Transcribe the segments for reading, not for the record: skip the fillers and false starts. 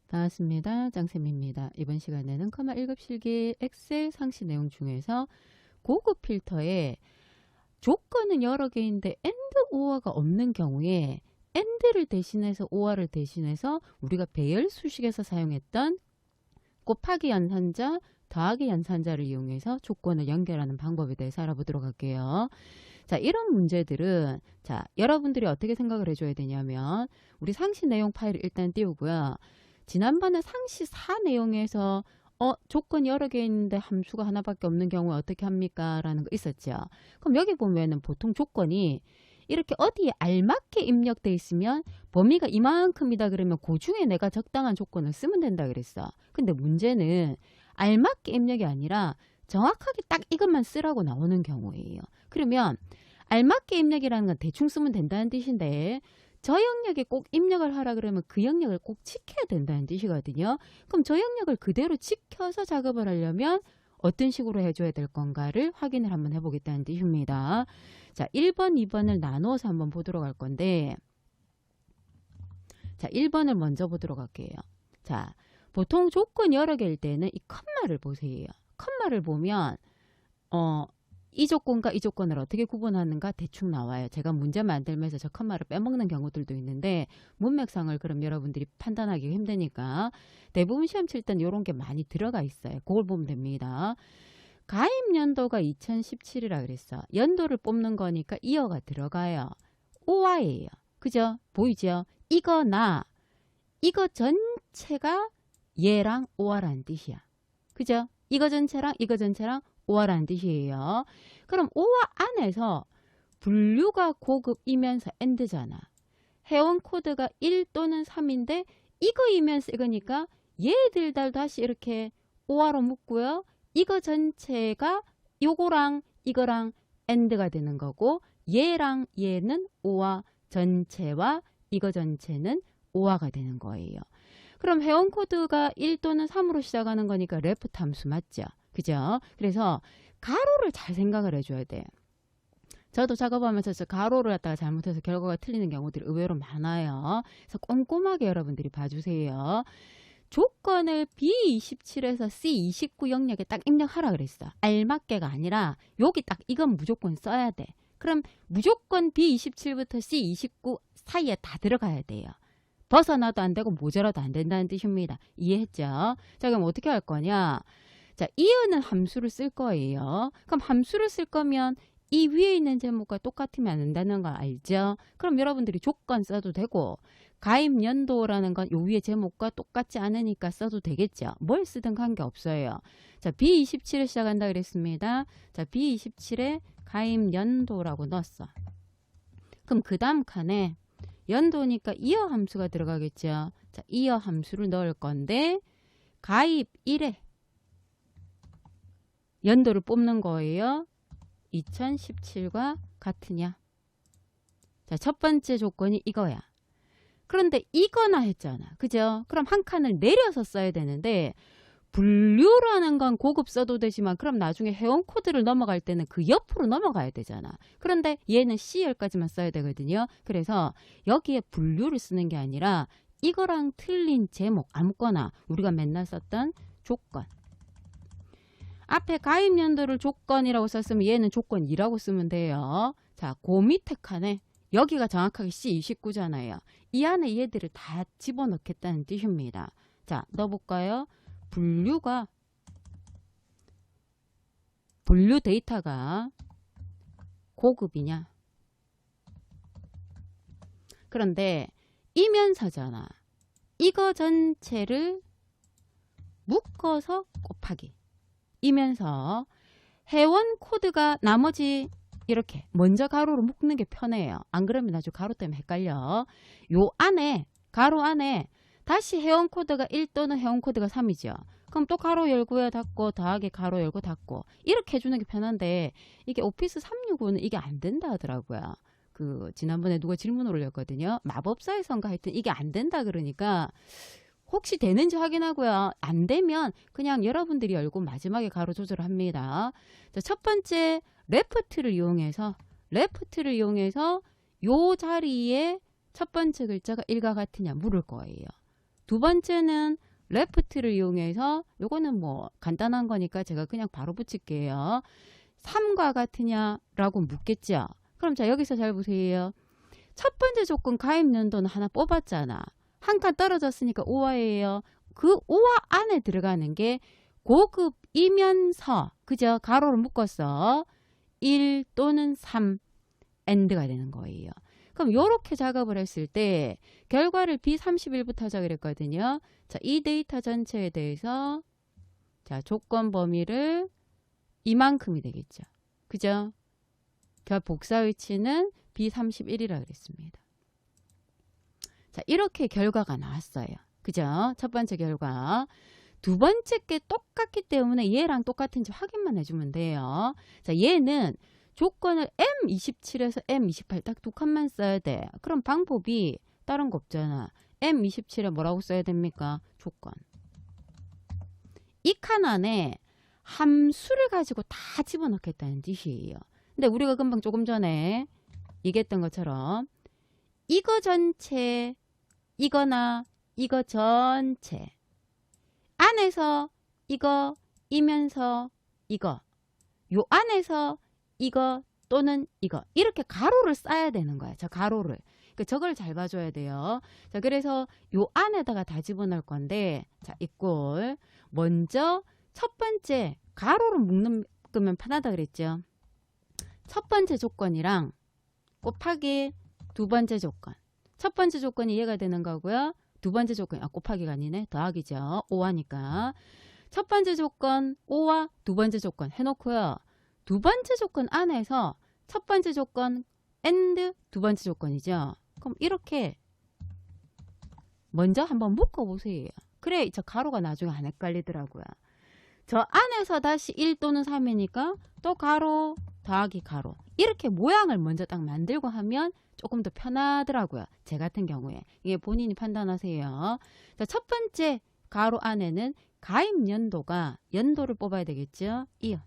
반갑습니다. 짱쌤입니다. 이번 시간에는 커마 1급 실기 엑셀 상시 내용 중에서 고급 필터에 조건은 여러 개인데 AND OR가 없는 경우에 AND를 대신해서 OR를 대신해서 우리가 배열 수식에서 사용했던 곱하기 연산자, 더하기 연산자를 이용해서 조건을 연결하는 방법에 대해서 알아보도록 할게요. 자, 이런 문제들은 자, 여러분들이 어떻게 생각을 해줘야 되냐면 우리 상시 내용 파일을 일단 띄우고요. 지난번에 상시 4 내용에서 조건 여러 개 있는데 함수가 하나밖에 없는 경우에 어떻게 합니까? 라는 거 있었죠. 그럼 여기 보면은 보통 조건이 이렇게 어디에 알맞게 입력돼 있으면 범위가 이만큼이다 그러면 그 중에 내가 적당한 조건을 쓰면 된다 그랬어. 근데 문제는 알맞게 입력이 아니라 정확하게 딱 이것만 쓰라고 나오는 경우예요. 그러면 알맞게 입력이라는 건 대충 쓰면 된다는 뜻인데 저 영역에 꼭 입력을 하라 그러면 그 영역을 꼭 지켜야 된다는 뜻이거든요. 그럼 저 영역을 그대로 지켜서 작업을 하려면 어떤 식으로 해줘야 될 건가를 확인을 한번 해보겠다는 뜻입니다. 자, 1번, 2번을 나누어서 한번 보도록 할 건데 자, 1번을 먼저 보도록 할게요. 자, 보통 조건 여러 개일 때는 이 컴마를 보세요. 컴마를 보면 이 조건과 이 조건을 어떻게 구분하는가 대충 나와요. 제가 문제 만들면서 저 컴마를 빼먹는 경우들도 있는데 문맥상을 그럼 여러분들이 판단하기 힘드니까 대부분 시험 칠 땐 이런 게 많이 들어가 있어요. 그걸 보면 됩니다. 가입 연도가 2017이라 그랬어. 연도를 뽑는 거니까 이어가 들어가요. 오와예요. 그죠? 보이죠? 이거 전체가 얘랑 오와라는 뜻이야. 그죠? 이거 전체랑 오와라는 뜻이에요. 그럼 오와 안에서 분류가 고급이면서 AND잖아. 회원 코드가 1 또는 3인데 이거이면서 이거니까 얘들 다시 이렇게 오와로 묶고요. 이거 전체가 요거랑 이거랑 AND가 되는 거고 얘랑 얘는 오와 전체와 이거 전체는 오와가 되는 거예요. 그럼 회원 코드가 1 또는 3으로 시작하는 거니까 레프트 함수 맞죠? 그죠? 그래서 가로를 잘 생각을 해줘야 돼. 저도 작업하면서 저 가로를 갖다가 잘못해서 결과가 틀리는 경우들이 의외로 많아요. 그래서 꼼꼼하게 여러분들이 봐주세요. 조건을 B27에서 C29 영역에 딱 입력하라 그랬어. 알맞게가 아니라 여기 딱 이건 무조건 써야 돼. 그럼 무조건 B27부터 C29 사이에 다 들어가야 돼요. 벗어나도 안 되고 모자라도 안 된다는 뜻입니다. 이해했죠? 자, 그럼 어떻게 할 거냐? 자, 이어는 함수를 쓸 거예요. 그럼 함수를 쓸 거면 이 위에 있는 제목과 똑같으면 안 된다는 거 알죠? 그럼 여러분들이 조건 써도 되고 가입 연도라는 건 요 위에 제목과 똑같지 않으니까 써도 되겠죠? 뭘 쓰든 관계없어요. 자, B27에 시작한다 그랬습니다. 자, B27에 가입 연도라고 넣었어. 그럼 그 다음 칸에 연도니까 이어 함수가 들어가겠죠. 자, 이어 함수를 넣을 건데 가입 1에 연도를 뽑는 거예요. 2017과 같으냐. 자, 첫 번째 조건이 이거야. 그런데 이거나 했잖아. 그죠? 그럼 한 칸을 내려서 써야 되는데 분류라는 건 고급 써도 되지만 그럼 나중에 회원 코드를 넘어갈 때는 그 옆으로 넘어가야 되잖아. 그런데 얘는 C열까지만 써야 되거든요. 그래서 여기에 분류를 쓰는 게 아니라 이거랑 틀린 제목 아무거나 우리가 맨날 썼던 조건. 앞에 가입 연도를 조건이라고 썼으면 얘는 조건 2라고 쓰면 돼요. 자, 그 밑에 칸에 여기가 정확하게 C29잖아요. 이 안에 얘들을 다 집어넣겠다는 뜻입니다. 자, 넣어볼까요? 분류 데이터가 고급이냐? 그런데 이면서잖아. 이거 전체를 묶어서 곱하기. 이면서 회원 코드가 나머지 이렇게 먼저 가로로 묶는 게 편해요. 안 그러면 나중에 가로 때문에 헷갈려. 요 안에 가로 안에 다시 회원 코드가 1 또는 회원 코드가 3이죠. 그럼 또 가로 열고요 닫고 더하기 가로 열고 닫고 이렇게 해주는 게 편한데 이게 오피스 365는 이게 안 된다 하더라고요. 그 지난번에 누가 질문을 올렸거든요. 마법사에선가 하여튼 이게 안 된다 그러니까 혹시 되는지 확인하고요. 안 되면 그냥 여러분들이 열고 마지막에 가로 조절을 합니다. 자, 첫 번째 레프트를 이용해서 요 자리에 첫 번째 글자가 1과 같으냐 물을 거예요. 두 번째는 left를 이용해서 요거는 뭐 간단한 거니까 제가 그냥 바로 붙일게요. 3과 같으냐라고 묻겠죠. 그럼 자 여기서 잘 보세요. 첫 번째 조건 가입 연도는 하나 뽑았잖아. 한 칸 떨어졌으니까 5화예요. 그 5화 안에 들어가는 게 고급이면서 그죠? 가로를 묶었어. 1 또는 3 AND가 되는 거예요. 그럼 요렇게 작업을 했을 때 결과를 B31부터 하자 그랬거든요. 자, 이 데이터 전체에 대해서 자, 조건 범위를 이만큼이 되겠죠. 그죠? 복사 위치는 B31이라 그랬습니다. 자, 이렇게 결과가 나왔어요. 그죠? 첫 번째 결과. 두 번째 게 똑같기 때문에 얘랑 똑같은지 확인만 해주면 돼요. 자, 얘는 조건을 M27에서 M28 딱 두 칸만 써야 돼. 그럼 방법이 다른 거 없잖아. M27에 뭐라고 써야 됩니까? 조건. 이 칸 안에 함수를 가지고 다 집어넣겠다는 뜻이에요. 근데 우리가 금방 조금 전에 얘기했던 것처럼 이거 전체, 이거나 이거 전체 안에서 이거, 이면서 이거, 요 안에서 이거 또는 이거 이렇게 가로를 쌓아야 되는 거야. 저 가로를. 그러니까 저걸 잘 봐줘야 돼요. 자, 그래서 요 안에다가 다 집어넣을 건데 자, 이꼴 먼저 첫 번째 가로를 묶는 거면 편하다 그랬죠. 첫 번째 조건이랑 곱하기 두 번째 조건. 첫 번째 조건이 얘가 되는 거고요. 두 번째 조건이 곱하기가 아니네. 더하기죠. 5하니까. 첫 번째 조건 5와 두 번째 조건 해놓고요. 두 번째 조건 안에서 첫 번째 조건 AND 두 번째 조건이죠. 그럼 이렇게 먼저 한번 묶어보세요. 그래 저 가로가 나중에 안 헷갈리더라고요. 저 안에서 다시 1 또는 3이니까 또 가로 더하기 가로 이렇게 모양을 먼저 딱 만들고 하면 조금 더 편하더라고요. 제 같은 경우에. 이게 본인이 판단하세요. 자, 첫 번째 가로 안에는 가입 연도가 연도를 뽑아야 되겠죠. 이요.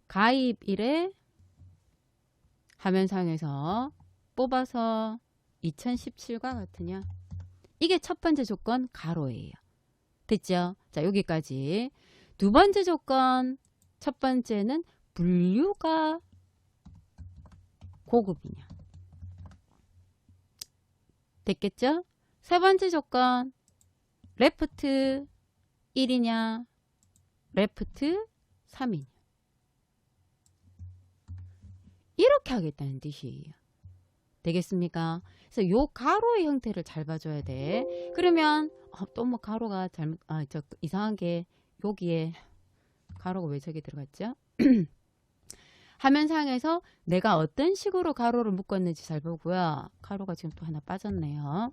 가입일에 화면상에서 뽑아서 2017과 같으냐. 이게 첫 번째 조건 가로예요. 됐죠? 자, 여기까지. 두 번째 조건 첫 번째는 분류가 고급이냐. 됐겠죠? 세 번째 조건 레프트 1이냐 레프트 3이냐. 이렇게 하겠다는 뜻이에요. 되겠습니까? 그래서 요 가로의 형태를 잘 봐줘야 돼. 그러면 또 뭐 가로가 잘못 저 이상한 게 여기에 가로가 왜 저기 들어갔죠? 화면상에서 내가 어떤 식으로 가로를 묶었는지 잘 보고요. 가로가 지금 또 하나 빠졌네요.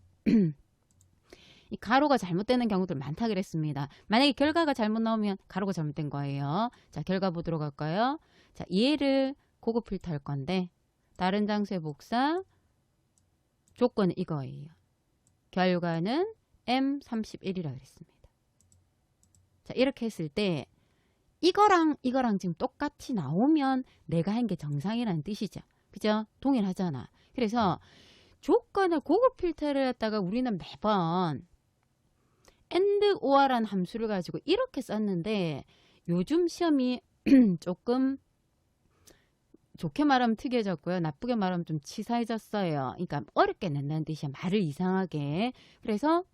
이 가로가 잘못되는 경우들 많다 그랬습니다. 만약에 결과가 잘못 나오면 가로가 잘못된 거예요. 자, 결과 보도록 할까요? 자, 얘를 고급 필터 할 건데 다른 장소의 복사 조건은 이거예요. 결과는 M31이라 그랬습니다. 자, 이렇게 했을 때 이거랑 이거랑 지금 똑같이 나오면 내가 한 게 정상이라는 뜻이죠. 그죠? 동일하잖아. 그래서 조건을 고급 필터를 했다가 우리는 매번 AND OR라는 함수를 가지고 이렇게 썼는데 요즘 시험이 조금 좋게 말하면 특이해졌고요. 나쁘게 말하면 좀 치사해졌어요. 그러니까 어렵게 낸다는 뜻이야. 말을 이상하게. 그래서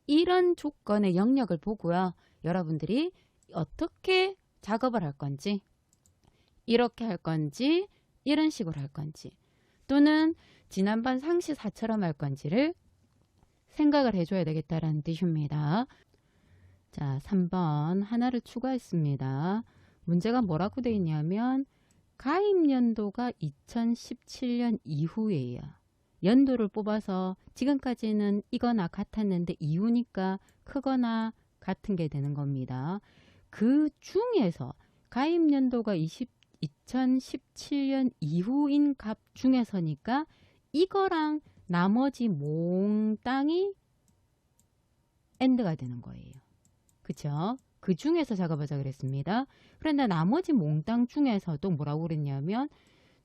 이런 조건의 영역을 보고요. 여러분들이 어떻게 작업을 할 건지 이렇게 할 건지 이런 식으로 할 건지 또는 지난번 상시 4처럼 할 건지를 생각을 해줘야 되겠다라는 뜻입니다. 자, 3번 하나를 추가했습니다. 문제가 뭐라고 되어 있냐면 가입 연도가 2017년 이후예요. 연도를 뽑아서 지금까지는 이거나 같았는데 이후니까 크거나 같은 게 되는 겁니다. 그 중에서 가입 연도가 2017년 이후인 값 중에서니까 이거랑 나머지 몽땅이 AND가 되는 거예요. 그쵸? 그 중에서 작업하자 그랬습니다. 그런데 나머지 몽땅 중에서도 뭐라고 그랬냐면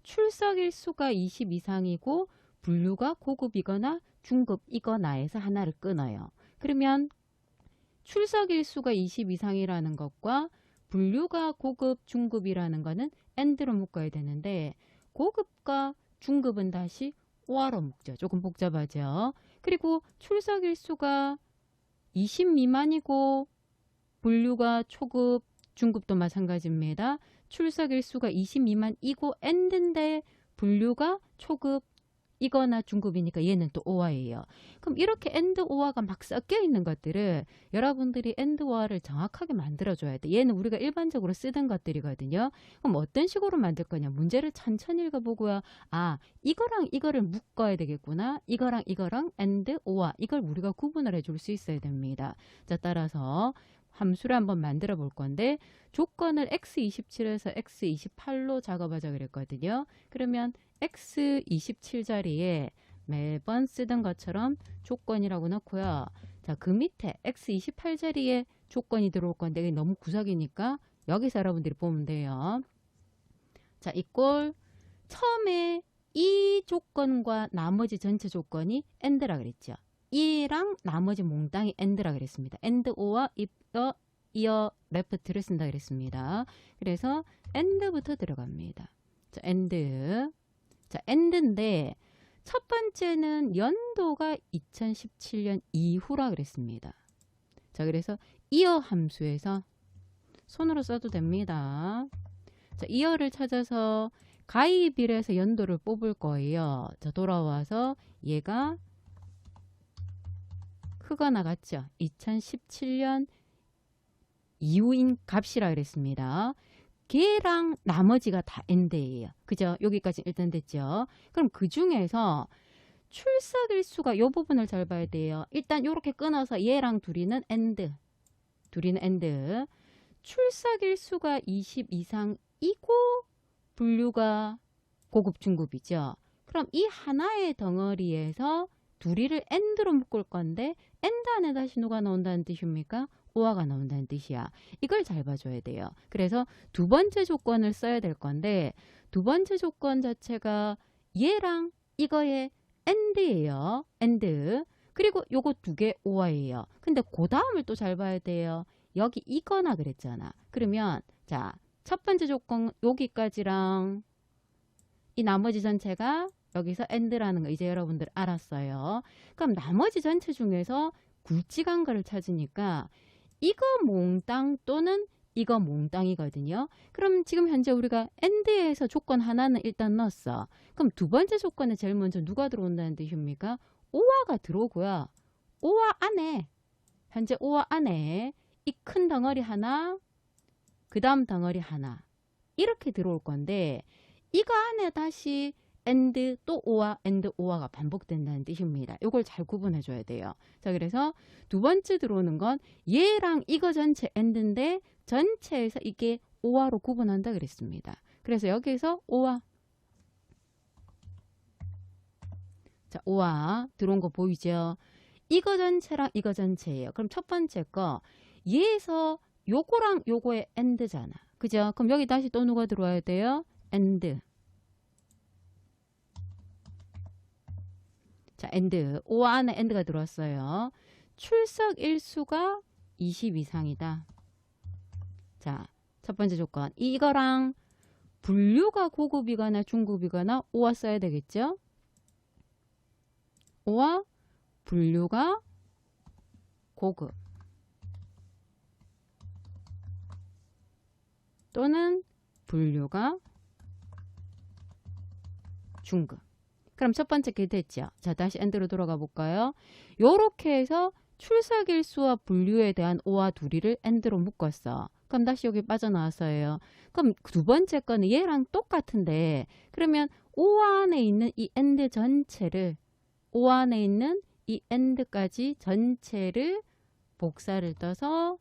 출석일수가 20 이상이고 분류가 고급이거나 중급 이거나에서 하나를 끊어요. 그러면 출석일수가 20 이상이라는 것과 분류가 고급, 중급이라는 거는 AND로 묶어야 되는데 고급과 중급은 다시 OR로 묶죠. 조금 복잡하죠. 그리고 출석일수가 20 미만이고 분류가 초급, 중급도 마찬가지입니다. 출석일수가 20 미만이고 AND인데 분류가 초급, 이거나 중급이니까 얘는 또 OR이에요. 그럼 이렇게 AND, OR가 막 섞여 있는 것들을 여러분들이 AND, OR를 정확하게 만들어줘야 돼. 얘는 우리가 일반적으로 쓰던 것들이거든요. 그럼 어떤 식으로 만들 거냐. 문제를 천천히 읽어보고요. 아, 이거랑 이거를 묶어야 되겠구나. 이거랑 이거랑 AND, OR 이걸 우리가 구분을 해줄 수 있어야 됩니다. 자, 따라서 함수를 한번 만들어 볼 건데 조건을 x27에서 x28로 작업하자 그랬거든요. 그러면 x27 자리에 매번 쓰던 것처럼 조건이라고 넣고요. 자, 그 밑에 x28 자리에 조건이 들어올 건데 이게 너무 구석이니까 여기서 여러분들이 보면 돼요. 자, 이꼴 처음에 이 조건과 나머지 전체 조건이 AND라 그랬죠. 이랑 나머지 몽땅이 AND라 그랬습니다. AND, OR, 이어, 레프트를 쓴다 그랬습니다. 그래서 AND부터 들어갑니다. 자, AND. 자, AND인데 첫 번째는 연도가 2017년 이후라 그랬습니다. 자, 그래서 이어 함수에서 손으로 써도 됩니다. 자, 이어를 찾아서 가입일에서 연도를 뽑을 거예요. 자, 돌아와서 얘가 크거나 같죠? 2017년 이후인 값이라 그랬습니다. 걔랑 나머지가 다 AND예요. 그죠? 여기까지 일단 됐죠? 그럼 그 중에서 출석일수가 이 부분을 잘 봐야 돼요. 일단 이렇게 끊어서 얘랑 둘이는 AND. 둘이는 AND. 출석일수가 20 이상이고 분류가 고급, 중급이죠. 그럼 이 하나의 덩어리에서 둘이를 AND로 묶을 건데 AND 안에 다시 누가 나온다는 뜻입니까? OR가 나온다는 뜻이야. 이걸 잘 봐줘야 돼요. 그래서 두 번째 조건을 써야 될 건데 두 번째 조건 자체가 얘랑 이거의 AND예요. AND. 그리고 요거 두 개 OR예요. 근데 그 다음을 또 잘 봐야 돼요. 여기 이거나 그랬잖아. 그러면 자, 첫 번째 조건 여기까지랑 이 나머지 전체가 여기서 AND라는 거 이제 여러분들 알았어요. 그럼 나머지 전체 중에서 굵직한 거를 찾으니까 이거 몽땅 또는 이거 몽땅이거든요. 그럼 지금 현재 우리가 AND에서 조건 하나는 일단 넣었어. 그럼 두 번째 조건에 제일 먼저 누가 들어온다는 뜻입니까? OR가 들어오고요. OR 안에 현재 OR 안에 이 큰 덩어리 하나, 그 다음 덩어리 하나 이렇게 들어올 건데 이거 안에 다시 AND 또 OR, AND, OR가 반복된다는 뜻입니다. 이걸 잘 구분해 줘야 돼요. 자, 그래서 두 번째 들어오는 건 얘랑 이거 전체 AND인데 전체에서 이게 OR로 구분한다 그랬습니다. 그래서 여기서 OR. 자, OR 들어온 거 보이죠? 이거 전체랑 이거 전체예요. 그럼 첫 번째 거 얘에서 요거랑 요거의 AND잖아. 그죠? 그럼 여기 다시 또 누가 들어와야 돼요? AND. 자, AND. O 안에 AND가 들어왔어요. 출석 일수가 20 이상이다. 자, 첫 번째 조건. 이거랑 분류가 고급이거나 중급이거나 OR 써야 되겠죠? OR 분류가 고급 또는 분류가 중급. 그럼 첫 번째 게 됐죠. 자, 다시 AND로 돌아가 볼까요? 요렇게 해서 출석일수와 분류에 대한 O와 둘이를 AND로 묶었어. 그럼 다시 여기 빠져나왔어요. 그럼 두 번째 거는 얘랑 똑같은데 그러면 O 안에 있는 이 AND 전체를 O 안에 있는 이 AND까지 전체를 복사를 떠서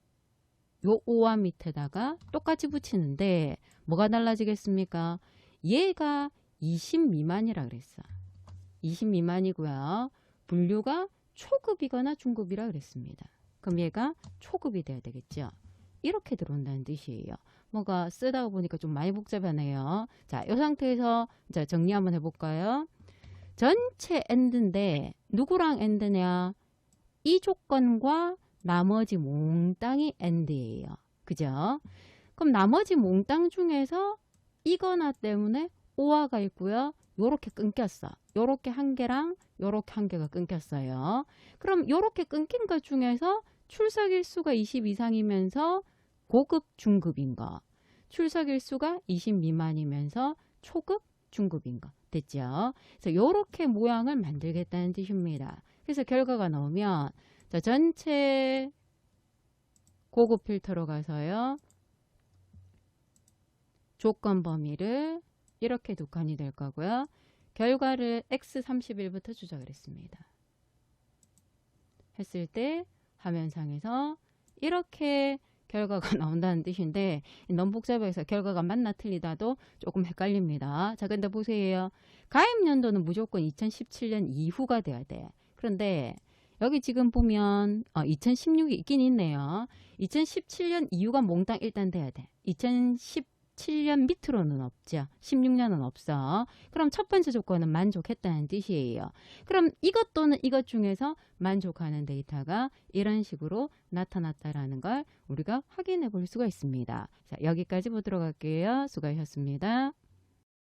요 O와 밑에다가 똑같이 붙이는데 뭐가 달라지겠습니까? 얘가 20 미만이라 그랬어. 20 미만이고요. 분류가 초급이거나 중급이라 그랬습니다. 그럼 얘가 초급이 돼야 되겠죠. 이렇게 들어온다는 뜻이에요. 뭐가 쓰다가 보니까 좀 많이 복잡하네요. 자, 이 상태에서 자, 정리 한번 해볼까요? 전체 AND인데 누구랑 AND냐? 이 조건과 나머지 몽땅이 AND예요. 그죠? 그럼 나머지 몽땅 중에서 이거나 때문에 오화가 있고요. 요렇게 끊겼어. 요렇게 한 개랑 요렇게 한 개가 끊겼어요. 그럼 요렇게 끊긴 것 중에서 출석일수가 20 이상이면서 고급 중급인 거, 출석일수가 20 미만이면서 초급 중급인 거 됐죠? 그래서 요렇게 모양을 만들겠다는 뜻입니다. 그래서 결과가 나오면 자, 전체 고급 필터로 가서요. 조건 범위를 이렇게 두 칸이 될 거고요. 결과를 x31부터 추적을 했습니다. 했을 때 화면상에서 이렇게 결과가 나온다는 뜻인데 너무 복잡해서 결과가 맞나 틀리다도 조금 헷갈립니다. 자, 근데 보세요. 가입 연도는 무조건 2017년 이후가 돼야 돼. 그런데 여기 지금 보면 2016이 있긴 있네요. 2017년 이후가 몽땅 일단 돼야 돼. 2017년 밑으로는 없죠. 16년은 없어. 그럼 첫 번째 조건은 만족했다는 뜻이에요. 그럼 이것 또는 이것 중에서 만족하는 데이터가 이런 식으로 나타났다라는 걸 우리가 확인해 볼 수가 있습니다. 자, 여기까지 보도록 할게요. 수고하셨습니다.